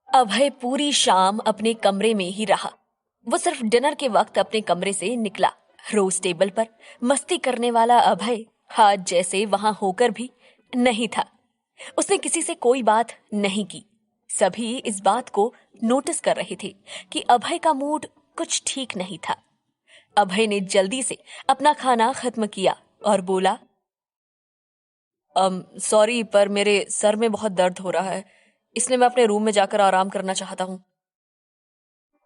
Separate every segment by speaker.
Speaker 1: अभय पूरी शाम अपने कमरे में ही रहा। वो सिर्फ डिनर के वक्त अपने कमरे से निकला। रोज टेबल पर मस्ती करने वाला अभय आज जैसे वहां होकर भी नहीं था। उसने किसी से कोई बात नहीं की। सभी इस बात को नोटिस कर रहे थे कि अभय का मूड कुछ ठीक नहीं था। अभय ने जल्दी से अपना खाना खत्म किया और बोला, सॉरी पर मेरे सर में बहुत दर्द हो रहा है, इसलिए मैं अपने रूम में जाकर आराम करना चाहता हूँ।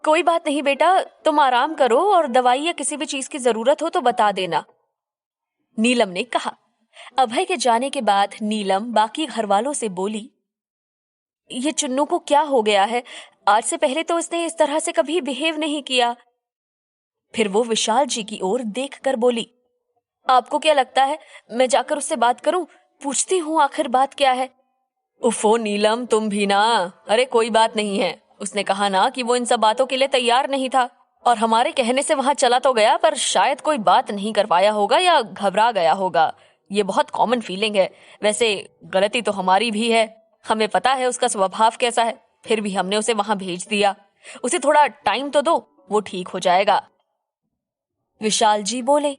Speaker 1: कोई बात नहीं बेटा, तुम आराम करो और दवाई या किसी भी चीज की जरूरत हो तो बता देना, नीलम ने कहा। अभय के जाने के बाद नीलम बाकी घर वालों से बोली, ये चुन्नू को क्या हो गया है? आज से पहले तो उसने इस तरह से कभी बिहेव नहीं किया। फिर वो विशाल जी की ओर देखकर बोली, आपको क्या लगता है मैं जाकर उससे बात करूं? पूछती हूँ आखिर बात क्या है। उफो नीलम, तुम भी ना। अरे कोई बात नहीं है, उसने कहा ना कि वो इन सब बातों के लिए तैयार नहीं था और हमारे कहने से वहां चला तो गया पर शायद कोई बात नहीं कर पाया होगा या घबरा गया होगा। ये बहुत कॉमन फीलिंग है। वैसे गलती तो हमारी भी है, हमें पता है उसका स्वभाव कैसा है, फिर भी हमने उसे वहां भेज दिया। उसे थोड़ा टाइम तो दो, वो ठीक हो जाएगा। विशाल जी बोले।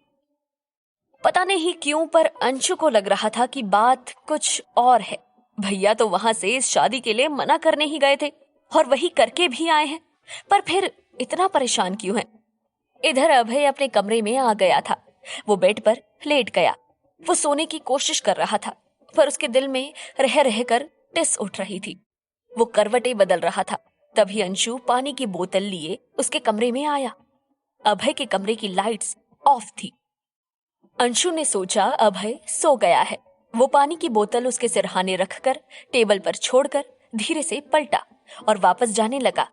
Speaker 1: पता नहीं क्यों पर अंशु को लग रहा था कि बात कुछ और है। भैया तो वहां से इस शादी के लिए मना करने ही गए थे और वही करके भी आए हैं, पर फिर इतना परेशान क्यों है? इधर अभय अपने कमरे में आ गया था। वो बेड पर लेट गया। वो सोने की कोशिश कर रहा था पर उसके दिल में रह रहकर टिस उठ रही थी। वो करवटें बदल रहा था। तभी अंशु पानी की बोतल लिए उसके कमरे में आया। अभय के कमरे की लाइट्स ऑफ थी। अंशु ने सोचा अभय सो गया है। वो पानी की बोतल उसके सिरहाने रखकर टेबल पर छोड़कर धीरे से पलटा और वापस जाने लगा।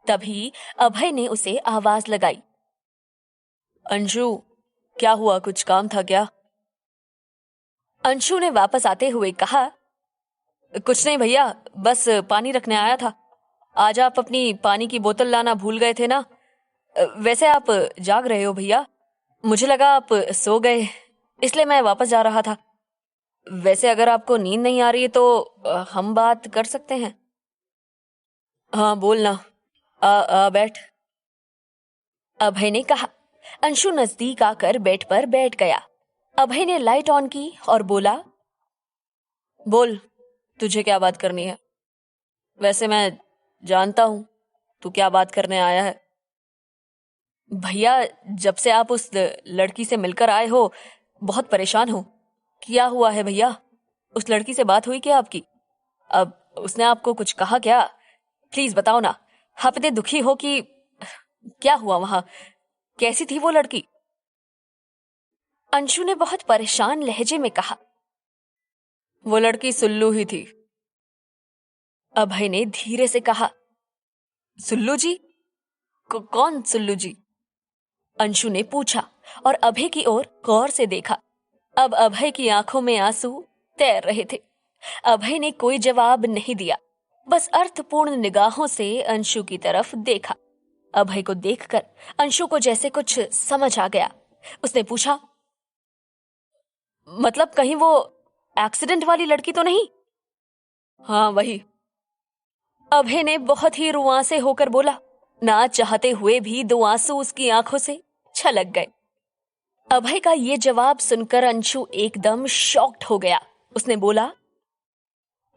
Speaker 1: तभी अभय ने उसे आवाज लगाई, अंशु, क्या हुआ? कुछ काम था क्या? अंशु ने वापस आते हुए कहा, कुछ नहीं भैया, बस पानी रखने आया था। आज आप अपनी पानी की बोतल लाना भूल गए थे ना? वैसे आप जाग रहे हो भैया, मुझे लगा आप सो गए, इसलिए मैं वापस जा रहा था। वैसे अगर आपको नींद नहीं आ रही है तो हम बात कर सकते हैं। हाँ बोलना, बैठ, अभय ने कहा। अंशु नजदीक आकर बेड पर बैठ गया। अभय ने लाइट ऑन की और बोला, बोल, तुझे क्या बात करनी है? वैसे मैं जानता हूं तू क्या बात करने आया है। भैया, जब से आप उस लड़की से मिलकर आए हो बहुत परेशान हूं। क्या हुआ है भैया? उस लड़की से बात हुई क्या आपकी? अब उसने आपको कुछ कहा क्या? प्लीज बताओ ना। आप इतने दुखी हो कि क्या हुआ वहां? कैसी थी वो लड़की? अंशु ने बहुत परेशान लहजे में कहा, वो लड़की सुल्लू ही थी। अभय ने धीरे से कहा, सुल्लू जी? कौन सुल्लू जी? अंशु ने पूछा और अभय की ओर गौर से देखा। अब अभय की आंखों में आंसू तैर रहे थे। अभय ने कोई जवाब नहीं दिया, बस अर्थपूर्ण निगाहों से अंशु की तरफ देखा। अभय को देखकर अंशु को जैसे कुछ समझ आ गया। उसने पूछा, मतलब कहीं वो एक्सीडेंट वाली लड़की तो नहीं? हाँ वही, अभय ने बहुत ही रुआंसे होकर बोला। ना चाहते हुए भी दो आंसू उसकी आंखों से छलक गए। अभय का ये जवाब सुनकर अंशु एकदम शॉक्ड हो गया। उसने बोला,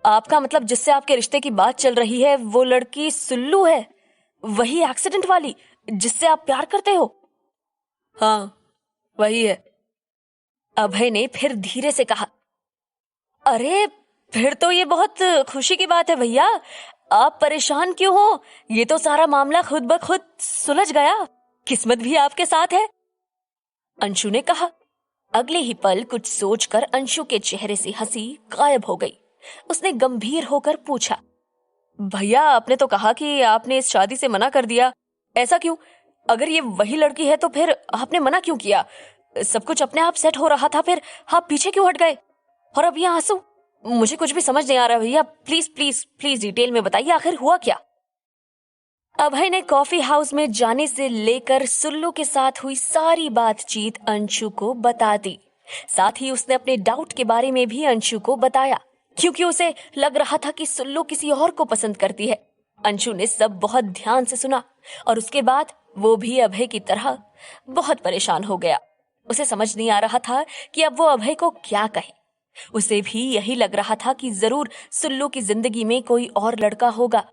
Speaker 1: आपका मतलब जिससे आपके रिश्ते की बात चल रही है वो लड़की सुल्लू है, वही एक्सीडेंट वाली जिससे आप प्यार करते हो? हाँ वही है, अभय ने फिर धीरे से कहा। अरे फिर तो ये बहुत खुशी की बात है भैया, आप परेशान क्यों हो? ये तो सारा मामला खुद ब खुद सुलझ गया। किस्मत भी आपके साथ है, अंशु ने कहा। अगले ही पल कुछ सोचकर अंशु के चेहरे से हंसी गायब हो गई। उसने गंभीर होकर पूछा, भैया आपने तो कहा कि आपने इस शादी से मना कर दिया, ऐसा क्यों? अगर ये वही लड़की है तो फिर आपने मना क्यों किया? सब कुछ अपने आप सेट हो रहा था, फिर आप पीछे क्यों हट गए? और अब ये आंसू? मुझे कुछ भी समझ नहीं आ रहा भैया, प्लीज प्लीज प्लीज डिटेल में बताइए, आखिर हुआ क्या? अभय ने कॉफी हाउस में जाने से लेकर सुल्लू के साथ हुई सारी बातचीत अंशु को बता दी। साथ ही उसने अपने डाउट के बारे में भी अंशु को बताया, क्योंकि उसे लग रहा था कि सुल्लू किसी और को पसंद करती है अंशु ने सब बहुत ध्यान से सुना और उसके बाद वो भी अभय की तरह बहुत परेशान हो गया। उसे समझ नहीं आ रहा था कि अब वो अभय को क्या कहे। उसे भी यही लग रहा था कि जरूर सुल्लू की जिंदगी में कोई और लड़का होगा,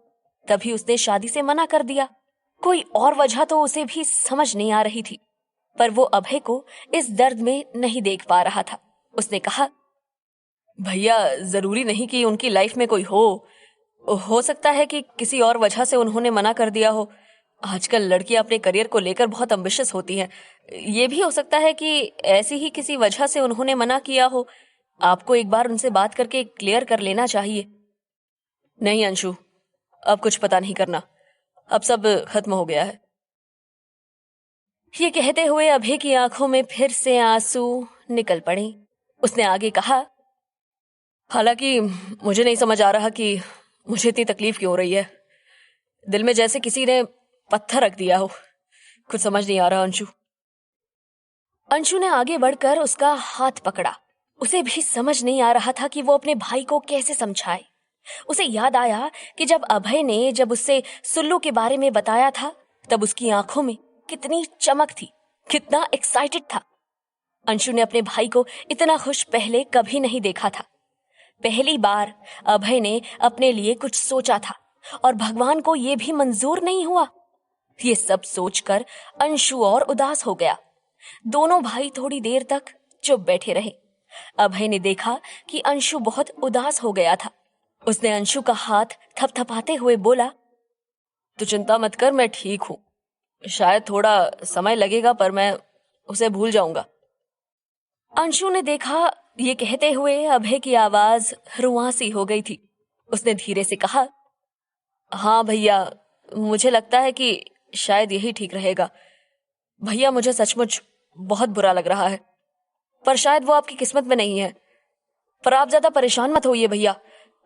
Speaker 1: तभी उसने शादी से मना कर दिया। कोई और वजह तो उसे भी समझ नहीं आ रही थी, पर वो अभय को इस दर्द में नहीं देख पा रहा था। उसने कहा, भैया जरूरी नहीं कि उनकी लाइफ में कोई हो सकता है कि किसी और वजह से उन्होंने मना कर दिया हो। आजकल लड़कियां अपने करियर को लेकर बहुत एम्बिशियस होती हैं। ये भी हो सकता है कि ऐसी ही किसी वजह से उन्होंने मना किया हो। आपको एक बार उनसे बात करके क्लियर कर लेना चाहिए। नहीं अंशु, अब कुछ पता नहीं करना, अब सब खत्म हो गया है। ये कहते हुए अभय की आंखों में फिर से आंसू निकल पड़े। उसने आगे कहा, हालांकि मुझे नहीं समझ आ रहा कि मुझे इतनी तकलीफ क्यों हो रही है। दिल में जैसे किसी ने पत्थर रख दिया हो। कुछ समझ नहीं आ रहा अंशु। अंशु ने आगे बढ़कर उसका हाथ पकड़ा। उसे भी समझ नहीं आ रहा था कि वो अपने भाई को कैसे समझाए। उसे याद आया कि जब अभय ने उससे सुल्लू के बारे में बताया था, तब उसकी आंखों में कितनी चमक थी, कितना एक्साइटेड था। अंशु ने अपने भाई को इतना खुश पहले कभी नहीं देखा था। पहली बार अभय ने अपने लिए कुछ सोचा था और भगवान को यह भी मंजूर नहीं हुआ। ये सब सोचकर अंशु और उदास हो गया। दोनों भाई थोड़ी देर तक चुप बैठे रहे। अभय ने देखा कि अंशु बहुत उदास हो गया था। उसने अंशु का हाथ थपथपाते हुए बोला, तू चिंता मत कर, मैं ठीक हूं। शायद थोड़ा समय लगेगा, पर मैं उसे भूल जाऊंगा। अंशु ने देखा ये कहते हुए अभय की आवाज रुआंसी हो गई थी। उसने धीरे से कहा, हाँ भैया, मुझे लगता है कि शायद यही ठीक रहेगा। भैया मुझे सचमुच बहुत बुरा लग रहा है, पर शायद वो आपकी किस्मत में नहीं है। पर आप ज्यादा परेशान मत होइए भैया,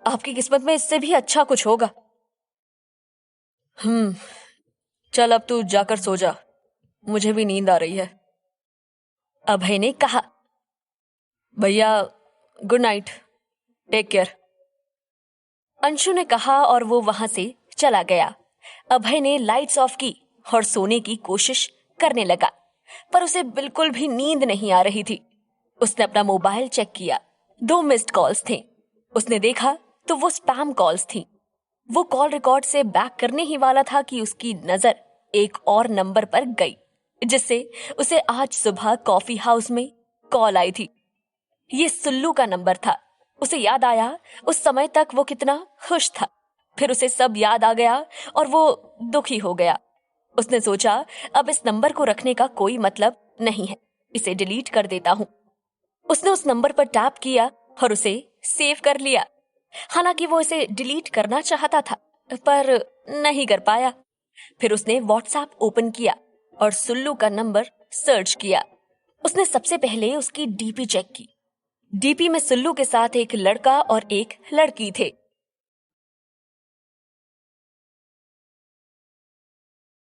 Speaker 1: आपकी किस्मत में इससे भी अच्छा कुछ होगा। चल अब तू जाकर सो जा, मुझे भी नींद आ रही है, अभय ने कहा। भैया good night, take care, Anshu ने कहा और वो वहां से चला गया। अभय ने लाइट्स ऑफ की और सोने की कोशिश करने लगा, पर उसे बिल्कुल भी नींद नहीं आ रही थी। उसने अपना मोबाइल चेक किया, 2 मिस्ड कॉल्स थे। उसने देखा तो वो स्पैम कॉल्स थी। वो कॉल रिकॉर्ड से बैक करने ही वाला था कि उसकी नजर एक और नंबर पर गई, जिससे उसे आज सुबह कॉफी हाउस में कॉल आई थी। ये सुल्लू का नंबर था। उसे याद आया उस समय तक वो कितना खुश था। फिर उसे सब याद आ गया और वो दुखी हो गया। उसने सोचा, अब इस नंबर को रखने का कोई मतलब नहीं है, इसे डिलीट कर देता हूं। उसने उस नंबर पर टैप किया और उसे सेव कर लिया। हालांकि वो इसे डिलीट करना चाहता था, पर नहीं कर पाया। फिर उसने व्हाट्सएप ओपन किया और सुल्लू का नंबर सर्च किया। उसने सबसे पहले उसकी डीपी चेक की। डीपी में सुल्लू के साथ एक लड़का और एक लड़की थे।